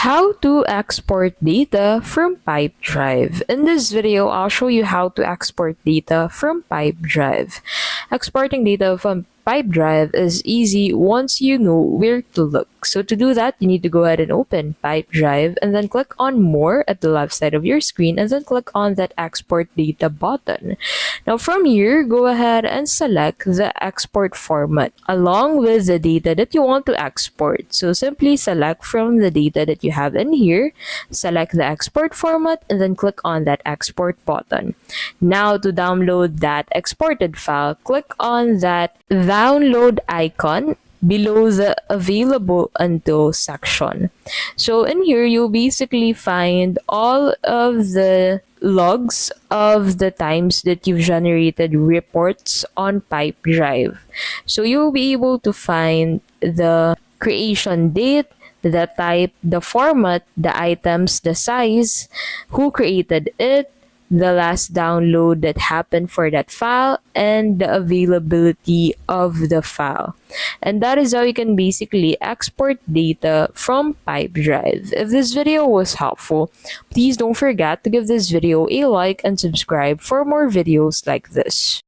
How to export data from Pipedrive. In this video, I'll show you how to export data from Pipedrive. Exporting data from Pipedrive is easy once you know where to look. So to do that, you need to go ahead and open Pipedrive and then click on More at the left side of your screen and then click on that Export Data button. Now from here, go ahead and select the export format along with the data that you want to export. So simply select from the data that you have in here, select the export format, and then click on that export button. Now to download that exported file, click on that download icon below the available until section. So in here, you'll basically find all of the logs of the times that you've generated reports on Pipedrive. So you'll be able to find the creation date, the type, the format, the items, the size, who created it, the last download that happened for that file, and the availability of the file. And that is how you can basically export data from Pipedrive. If this video was helpful, please don't forget to give this video a like and subscribe for more videos like this.